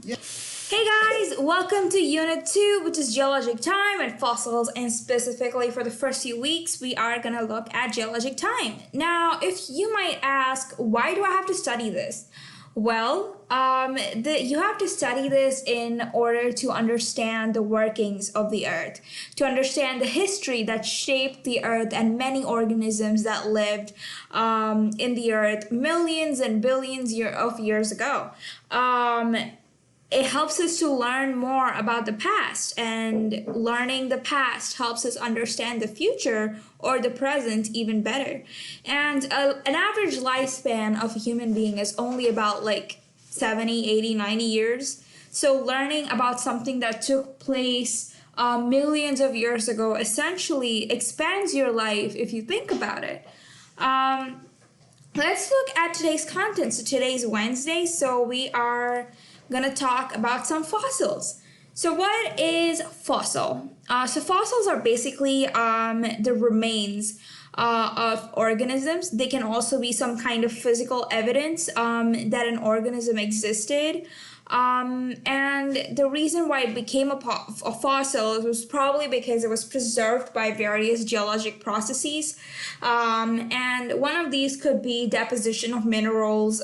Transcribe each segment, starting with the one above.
Hey guys, welcome to Unit 2, which is Geologic Time and Fossils, and specifically for the first few weeks, we are going to look at Geologic Time. Now, if you might ask, why do I have to study this? Well, you have to study this in order to understand the workings of the Earth, to understand the history that shaped the Earth and many organisms that lived in the Earth millions and billions of years ago. It helps us to learn more about the past, and learning the past helps us understand the future or the present even better. And an average lifespan of a human being is only about like 70, 80, 90 years. So learning about something that took place millions of years ago essentially expands your life if you think about it. Let's look at today's content. So today's Wednesday, so we are going to talk about some fossils. So what is fossil? So fossils are basically the remains of organisms. They can also be some kind of physical evidence that an organism existed. And the reason why it became a fossil was probably because it was preserved by various geologic processes. And one of these could be deposition of minerals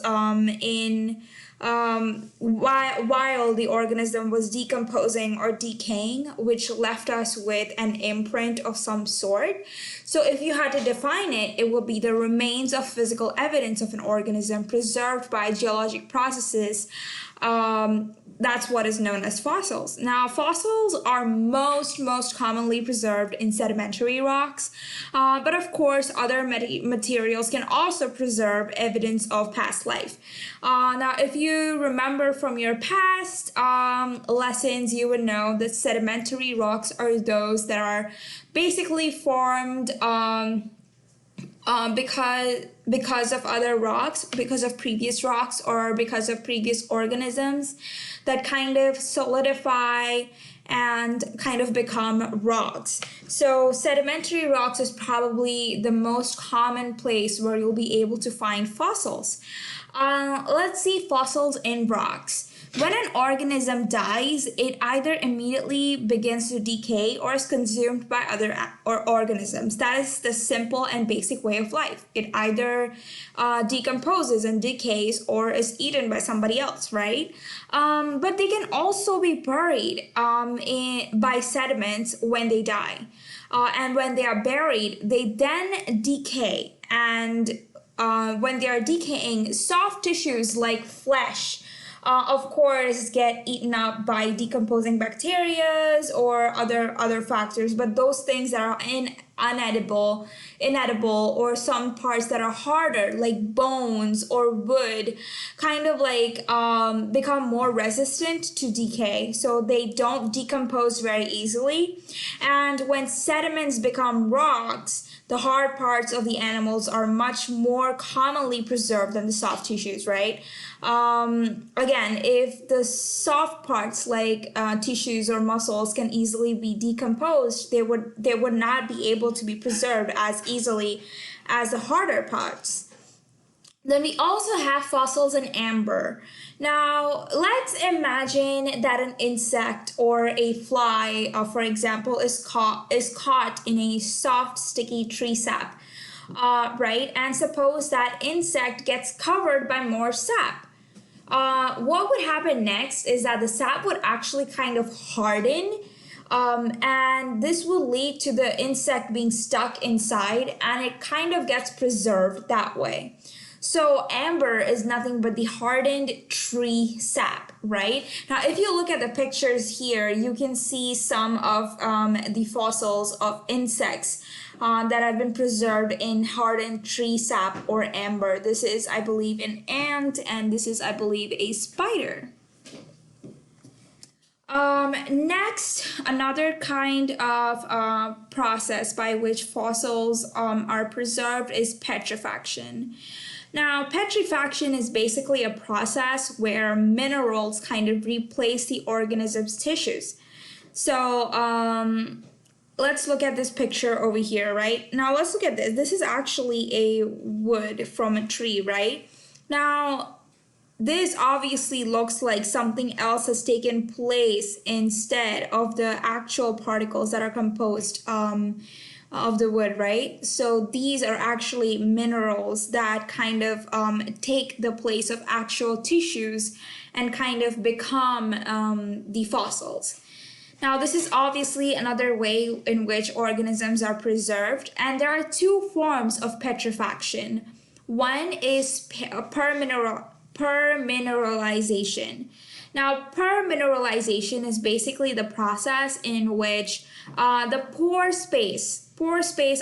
while the organism was decomposing or decaying, which left us with an imprint of some sort. So if you had to define it, it would be the remains of physical evidence of an organism preserved by geologic processes. That's what is known as fossils. Now, fossils are most commonly preserved in sedimentary rocks, but of course, other materials can also preserve evidence of past life. Now, if you remember from your past lessons, you would know that sedimentary rocks are those that are basically formed because of other rocks, because of previous rocks, or because of previous organisms that kind of solidify and kind of become rocks. So sedimentary rocks is probably the most common place where you'll be able to find fossils. Let's see fossils in rocks. When an organism dies, it either immediately begins to decay or is consumed by other organisms. That is the simple and basic way of life. It either decomposes and decays or is eaten by somebody else, right? But they can also be buried by sediments when they die. And when they are buried, they then decay. And when they are decaying, soft tissues like flesh of course get eaten up by decomposing bacteria or other factors, but those things that are inedible, or some parts that are harder like bones or wood kind of like become more resistant to decay, so they don't decompose very easily. And when sediments become rocks, the hard parts of the animals are much more commonly preserved than the soft tissues, right? Again, if the soft parts like tissues or muscles can easily be decomposed, they would not be able to be preserved as easily as the harder parts. Then we also have fossils in amber. Now, let's imagine that an insect or a fly, for example, is caught in a soft, sticky tree sap, right? And suppose that insect gets covered by more sap. What would happen next is that the sap would actually kind of harden, and this will lead to the insect being stuck inside, and it kind of gets preserved that way. So amber is nothing but the hardened tree sap, right? Now, if you look at the pictures here, you can see some of the fossils of insects that have been preserved in hardened tree sap or amber. This is, I believe, an ant, and this is, I believe, a spider. Next, another kind of process by which fossils are preserved is petrifaction. Now, petrifaction is basically a process where minerals kind of replace the organism's tissues. So, let's look at this picture over here, right? Now, let's look at this. This is actually a wood from a tree, right? Now, this obviously looks like something else has taken place instead of the actual particles that are composed of the wood, right? So these are actually minerals that kind of take the place of actual tissues and kind of become the fossils. Now, this is obviously another way in which organisms are preserved, and there are two forms of petrifaction. One is permineralization. Now, permineralization is basically the process in which the pore space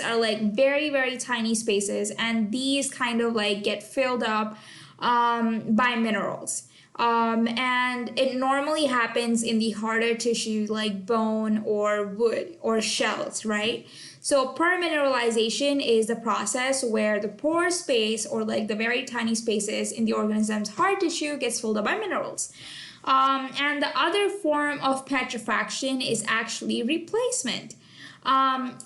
are like very, very tiny spaces, and these kind of like get filled up by minerals. And it normally happens in the harder tissue like bone or wood or shells, right? So permineralization is the process where the pore space or like the very tiny spaces in the organism's hard tissue gets filled up by minerals. And the other form of petrifaction is actually replacement.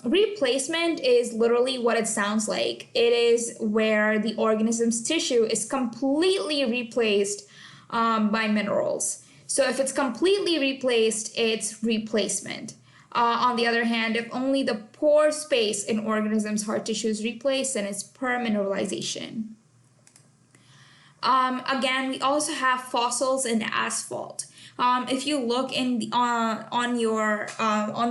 Replacement is literally what it sounds like. It is where the organism's tissue is completely replaced by minerals. So if it's completely replaced, it's replacement. On the other hand, if only the pore space in organisms' hard tissue is replaced, then it's permineralization. Again, we also have fossils in asphalt. If you look in the, on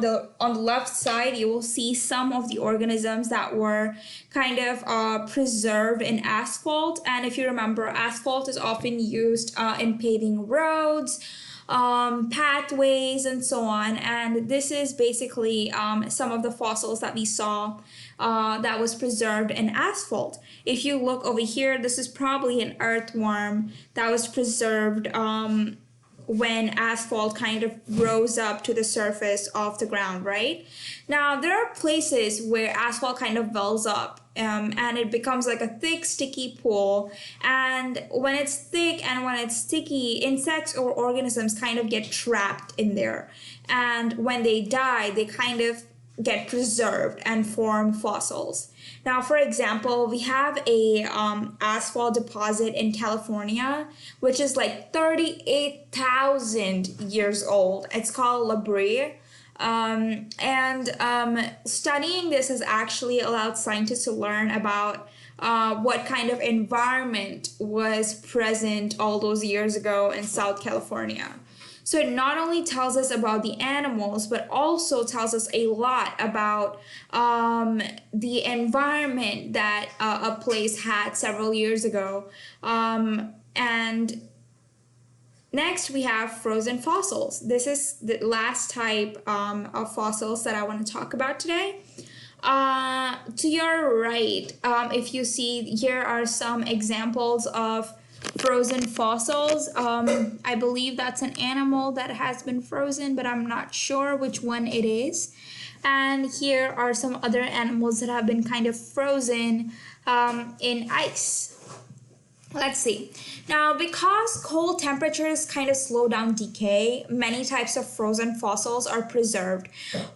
the left side, you will see some of the organisms that were kind of preserved in asphalt. And if you remember, asphalt is often used in paving roads, pathways, and so on. And this is basically some of the fossils that we saw that was preserved in asphalt. If you look over here, this is probably an earthworm that was preserved when asphalt kind of rose up to the surface of the ground, right? Now, there are places where asphalt kind of wells up and it becomes like a thick, sticky pool. And when it's thick and when it's sticky, insects or organisms kind of get trapped in there. And when they die, they kind of get preserved and form fossils. Now, for example, we have a asphalt deposit in California, which is like 38,000 years old. It's called La Brea. Studying this has actually allowed scientists to learn about what kind of environment was present all those years ago in South California. So it not only tells us about the animals, but also tells us a lot about the environment that a place had several years ago. And next, we have frozen fossils. This is the last type of fossils that I want to talk about today. To your right, if you see, here are some examples of frozen fossils. I believe that's an animal that has been frozen, but I'm not sure which one it is. And here are some other animals that have been kind of frozen in ice. Let's see. Now, because cold temperatures kind of slow down decay, many types of frozen fossils are preserved.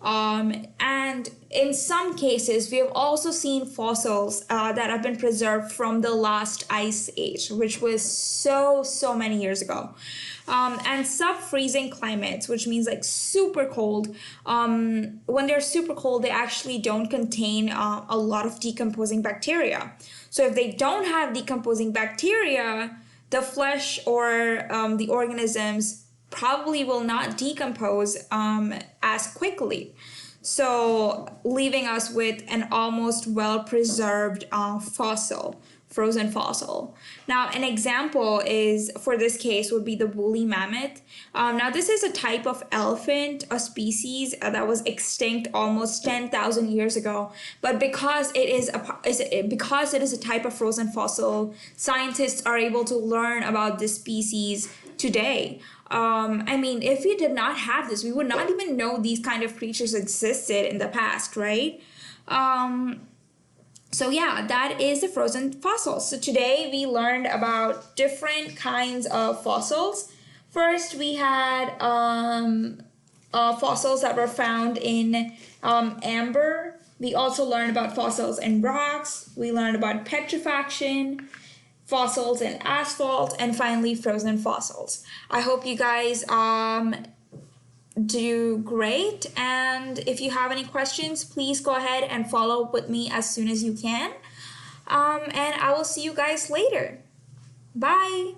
And in some cases, we have also seen fossils that have been preserved from the last ice age, which was so many years ago. And sub-freezing climates, which means like super cold, when they're super cold, they actually don't contain a lot of decomposing bacteria. So if they don't have decomposing bacteria, the flesh or the organisms probably will not decompose as quickly. So leaving us with an almost well-preserved frozen fossil. Now, an example is, for this case, would be the woolly mammoth. Now, this is a type of elephant, a species that was extinct almost 10,000 years ago. But because it is a type of frozen fossil, scientists are able to learn about this species today. I mean, if we did not have this, we would not even know these kind of creatures existed in the past, right? So yeah, that is the frozen fossils. So today we learned about different kinds of fossils. First, we had fossils that were found in amber. We also learned about fossils in rocks. We learned about petrifaction. fossils in asphalt, and finally frozen fossils. I hope you guys do great, and if you have any questions, please go ahead and follow up with me as soon as you can. And I will see you guys later. Bye.